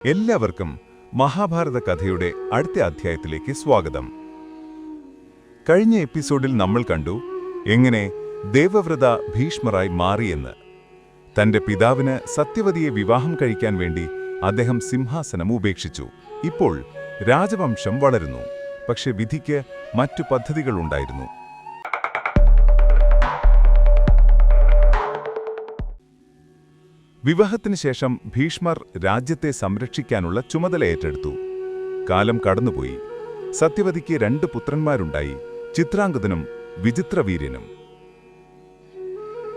എല്ലാവർക്കും മഹാഭാരത കഥയുടെ അടുത്ത അധ്യായത്തിലേക്ക് സ്വാഗതം. കഴിഞ്ഞ എപ്പിസോഡിൽ നമ്മൾ കണ്ടു എങ്ങനെ ദേവവ്രത ഭീഷ്മറായി മാറിയെന്ന്. തന്റെ പിതാവിന് സത്യവതിയെ വിവാഹം കഴിക്കാൻ വേണ്ടി അദ്ദേഹം സിംഹാസനം ഉപേക്ഷിച്ചു. ഇപ്പോൾ രാജവംശം വളരുന്നു. പക്ഷെ വിധിക്ക് മറ്റു പദ്ധതികളുണ്ടായിരുന്നു. വിവാഹത്തിന് ശേഷം ഭീഷ്മർ രാജ്യത്തെ സംരക്ഷിക്കാനുള്ള ചുമതല ഏറ്റെടുത്തു. കാലം കടന്നുപോയി. സത്യവതിക്ക് 2 പുത്രന്മാരുണ്ടായി, ചിത്രാംഗദനും വിചിത്രവീര്യനും.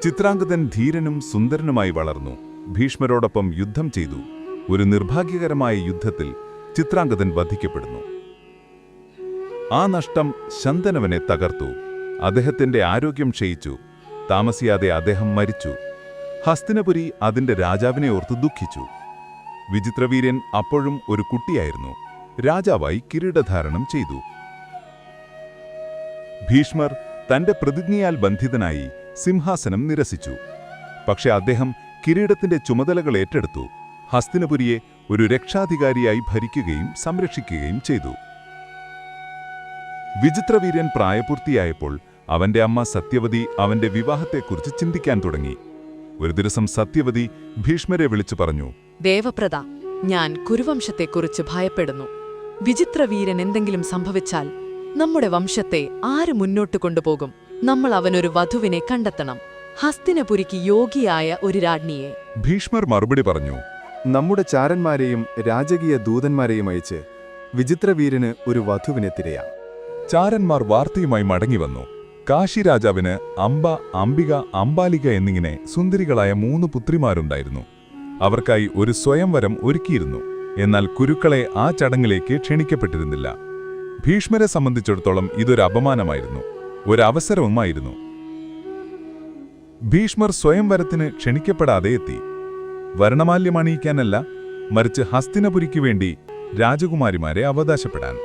ചിത്രാംഗദൻ ധീരനും സുന്ദരനുമായി വളർന്നു. ഭീഷ്മരോടൊപ്പം യുദ്ധം ചെയ്തു. ഒരു നിർഭാഗ്യകരമായ യുദ്ധത്തിൽ ചിത്രാംഗദൻ വധിക്കപ്പെടുന്നു. ആ നഷ്ടം ശന്തനുവിനെ തകർത്തു. അദ്ദേഹത്തിന്റെ ആരോഗ്യം ക്ഷയിച്ചു. താമസിയാതെ അദ്ദേഹം മരിച്ചു. ഹസ്തിനപുരി അതിന്റെ രാജാവിനെ ഓർത്ത് ദുഃഖിച്ചു. വിചിത്രവീര്യൻ അപ്പോഴും ഒരു കുട്ടിയായിരുന്നു. രാജാവായി കിരീടധാരണം ചെയ്തു. ഭീഷ്മർ തന്റെ പ്രതിജ്ഞയാൽ ബന്ധിതനായി സിംഹാസനം നിരസിച്ചു. പക്ഷെ അദ്ദേഹം കിരീടത്തിന്റെ ചുമതലകൾ ഏറ്റെടുത്തു. ഹസ്തിനപുരിയെ ഒരു രക്ഷാധികാരിയായി ഭരിക്കുകയും സംരക്ഷിക്കുകയും ചെയ്തു. വിചിത്രവീര്യൻ പ്രായപൂർത്തിയായപ്പോൾ അവന്റെ അമ്മ സത്യവതി അവന്റെ വിവാഹത്തെക്കുറിച്ച് ചിന്തിക്കാൻ തുടങ്ങി. ഒരു ദിവസം സത്യവതി ഭീഷ്മരെ വിളിച്ചു പറഞ്ഞു, ദേവപ്രത, ഞാൻ കുരുവംശത്തെക്കുറിച്ച് ഭയപ്പെടുന്നു. വിചിത്രവീരൻ എന്തെങ്കിലും സംഭവിച്ചാൽ നമ്മുടെ വംശത്തെ ആര് മുന്നോട്ട് കൊണ്ടുപോകും? നമ്മൾ അവനൊരു വധുവിനെ കണ്ടെത്തണം, ഹസ്തിനപുരിക്ക് യോഗ്യയായ ഒരു രാജ്ഞിയെ. ഭീഷ്മർ മറുപടി പറഞ്ഞു, നമ്മുടെ ചാരന്മാരെയും രാജകീയ ദൂതന്മാരെയും അയച്ച് വിചിത്രവീരന് ഒരു വധുവിനെ തിരയാം. ചാരന്മാർ വാർത്തയുമായി മടങ്ങിവന്നു. കാശി രാജാവിന് അംബ, അംബിക, അംബാലിക എന്നിങ്ങനെ സുന്ദരികളായ 3 പുത്രിമാരുണ്ടായിരുന്നു. അവർക്കായി ഒരു സ്വയംവരം ഒരുക്കിയിരുന്നു. എന്നാൽ കുരുക്കളെ ആ ചടങ്ങിലേക്ക് ക്ഷണിക്കപ്പെട്ടിരുന്നില്ല. ഭീഷ്മരെ സംബന്ധിച്ചിടത്തോളം ഇതൊരു അപമാനമായിരുന്നു, ഒരവസരവുമായിരുന്നു. ഭീഷ്മർ സ്വയംവരത്തിന് ക്ഷണിക്കപ്പെടാതെ എത്തി. വരണമാല്യമണിയിക്കാനല്ല, മറിച്ച് ഹസ്തിനപുരിക്കു വേണ്ടി രാജകുമാരിമാരെ അവകാശപ്പെടാൻ.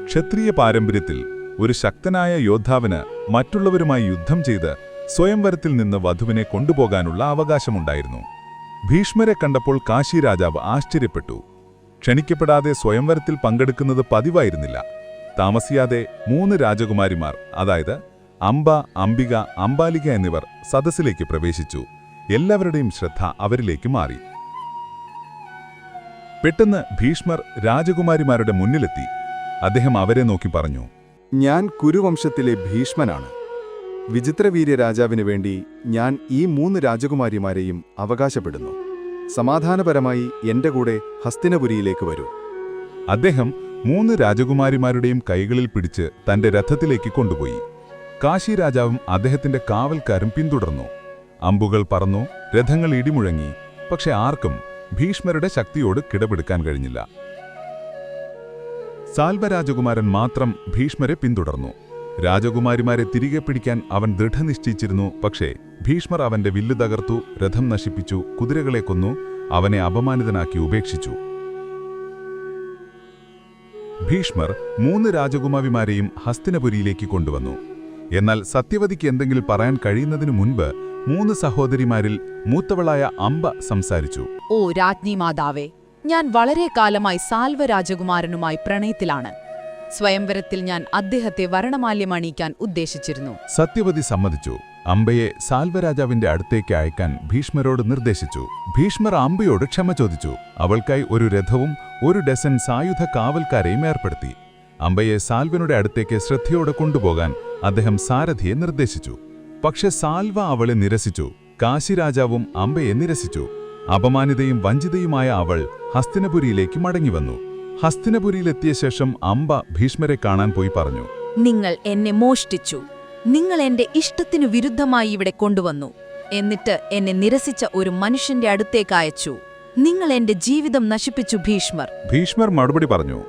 ക്ഷത്രിയ പാരമ്പര്യത്തിൽ ഒരു ശക്തനായ യോദ്ധാവിന് മറ്റുള്ളവരുമായി യുദ്ധം ചെയ്ത് സ്വയംവരത്തിൽ നിന്ന് വധുവിനെ കൊണ്ടുപോകാനുള്ള അവകാശമുണ്ടായിരുന്നു. ഭീഷ്മരെ കണ്ടപ്പോൾ കാശി രാജാവ് ആശ്ചര്യപ്പെട്ടു. ക്ഷണിക്കപ്പെടാതെ സ്വയംവരത്തിൽ പങ്കെടുക്കുന്നത് പതിവായിരുന്നില്ല. താമസിയാതെ 3 രാജകുമാരിമാർ, അതായത് അംബ, അംബിക, അംബാലിക എന്നിവർ സദസ്സിലേക്ക് പ്രവേശിച്ചു. എല്ലാവരുടെയും ശ്രദ്ധ അവരിലേക്ക് മാറി. പെട്ടെന്ന് ഭീഷ്മർ രാജകുമാരിമാരുടെ മുന്നിലെത്തി. അദ്ദേഹം അവരെ നോക്കി പറഞ്ഞു, ഞാൻ കുരുവംശത്തിലെ ഭീഷ്മനാണ്. വിചിത്രവീര്യ രാജാവിനു വേണ്ടി ഞാൻ ഈ 3 രാജകുമാരിമാരെയും അവകാശപ്പെടുന്നു. സമാധാനപരമായി എന്റെ കൂടെ ഹസ്തിനപുരിയിലേക്ക് വരൂ. അദ്ദേഹം 3 രാജകുമാരിമാരുടെയും കൈകളിൽ പിടിച്ച് തന്റെ രഥത്തിലേക്ക് കൊണ്ടുപോയി. കാശി രാജാവും അദ്ദേഹത്തിന്റെ കാവൽക്കാരും പിന്തുടർന്നു. അമ്പുകൾ പറന്നു, രഥങ്ങൾ ഇടിമുഴങ്ങി. പക്ഷെ ആർക്കും ഭീഷ്മരുടെ ശക്തിയോട് കിടപിടിക്കാൻ കഴിഞ്ഞില്ല. സാൽവരാജകുമാരൻ മാത്രം ഭീഷ്മരെ പിന്തുടർന്നു. രാജകുമാരിമാരെ തിരികെ പിടിക്കാൻ അവൻ ദൃഢനിശ്ചയിച്ചിരുന്നു. പക്ഷേ ഭീഷ്മർ അവന്റെ വില്ല് തകർത്തു, രഥം നശിപ്പിച്ചു, കുതിരകളെ കൊന്നു, അവനെ അപമാനിതനാക്കി ഉപേക്ഷിച്ചു. ഭീഷ്മർ 3 രാജകുമാരിമാരെയും ഹസ്തിനപുരിയിലേക്ക് കൊണ്ടുവന്നു. എന്നാൽ സത്യവതിക്ക് എന്തെങ്കിലും പറയാൻ കഴിയുന്നതിനു മുൻപ് 3 സഹോദരിമാരിൽ മൂത്തവളായ അംബ സംസാരിച്ചു. ഓ രാജ്ഞി മാതാവേ, ഞാൻ വളരെ കാലമായി സാൽവരാജകുമാരനുമായി പ്രണയത്തിലാണ്. സ്വയംവരത്തിൽ ഞാൻ അദ്ദേഹത്തെ വരണമാല്യമണിയിക്കാൻ ഉദ്ദേശിച്ചിരുന്നു. സത്യവതി സമ്മതിച്ചു. അംബയെ സാൽവരാജാവിന്റെ അടുത്തേക്ക് അയക്കാൻ ഭീഷ്മരോട് നിർദ്ദേശിച്ചു. ഭീഷ്മർ അംബയോട് ക്ഷമ ചോദിച്ചു. അവൾക്കായി ഒരു രഥവും 1 ഡസൻ സായുധ കാവൽക്കാരെയും ഏർപ്പെടുത്തി. അംബയെ സാൽവനുടെ അടുത്തേക്ക് ശ്രദ്ധയോടെ കൊണ്ടുപോകാൻ അദ്ദേഹം സാരഥിയെ നിർദ്ദേശിച്ചു. പക്ഷെ സാൽവ അവളെ നിരസിച്ചു. കാശിരാജാവും അംബയെ നിരസിച്ചു. അപമാനിതയും വഞ്ചിതയുമായ അവൾ ഹസ്തിനപുരിയിലേക്ക് മടങ്ങിവന്നു. ഹസ്തിനപുരിയിലെത്തിയ ശേഷം അംബ ഭീഷ്മരെ കാണാൻ പോയി പറഞ്ഞു, നിങ്ങൾ എന്നെ മോഷ്ടിച്ചു. നിങ്ങൾ എന്റെ ഇഷ്ടത്തിനു വിരുദ്ധമായി ഇവിടെ കൊണ്ടുവന്നു. എന്നിട്ട് എന്നെ നിരസിച്ച ഒരു മനുഷ്യന്റെ അടുത്തേക്ക് അയച്ചു. നിങ്ങൾ എന്റെ ജീവിതം നശിപ്പിച്ചു ഭീഷ്മർ. ഭീഷ്മർ മറുപടി പറഞ്ഞു,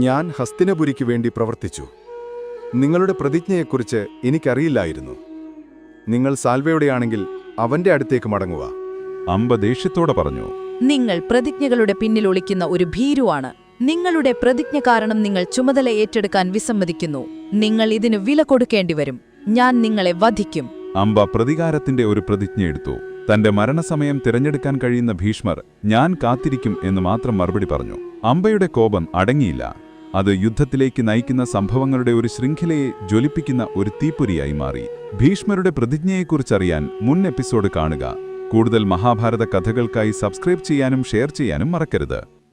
ഞാൻ ഹസ്തിനപുരിക്ക് വേണ്ടി പ്രവർത്തിച്ചു. നിങ്ങളുടെ പ്രതിജ്ഞയെക്കുറിച്ച് എനിക്കറിയില്ലായിരുന്നു. നിങ്ങൾ സാൽവയുടെയാണെങ്കിൽ അവന്റെ അടുത്തേക്ക് മടങ്ങുക. അംബ ദേഷ്യത്തോടെ പറഞ്ഞു, നിങ്ങൾ പ്രതിജ്ഞകളുടെ പിന്നിൽ ഒളിക്കുന്ന ഒരു ഭീരുവാണ്. നിങ്ങളുടെ പ്രതിജ്ഞ കാരണം നിങ്ങൾ ചുമതല ഏറ്റെടുക്കാൻ വിസമ്മതിക്കുന്നു. നിങ്ങൾ ഇതിന് വില കൊടുക്കേണ്ടിവരും. ഞാൻ നിങ്ങളെ വധിക്കും. അംബ പ്രതികാരത്തിന്റെ ഒരു പ്രതിജ്ഞയെടുത്തു. തന്റെ മരണസമയം തിരഞ്ഞെടുക്കാൻ കഴിയുന്ന ഭീഷ്മർ ഞാൻ കാത്തിരിക്കും എന്ന് മാത്രം മറുപടി പറഞ്ഞു. അംബയുടെ കോപം അടങ്ങിയില്ല. അത് യുദ്ധത്തിലേക്ക് നയിക്കുന്ന സംഭവങ്ങളുടെ ഒരു ശൃംഖലയെ ജ്വലിപ്പിക്കുന്ന ഒരു തീപ്പൊരിയായി മാറി. ഭീഷ്മരുടെ പ്രതിജ്ഞയെക്കുറിച്ചറിയാൻ മുൻ എപ്പിസോഡ് കാണുക. കൂടുതൽ മഹാഭാരത കഥകൾക്കായി സബ്സ്ക്രൈബ് ചെയ്യാനും ഷെയർ ചെയ്യാനും മറക്കരുത്.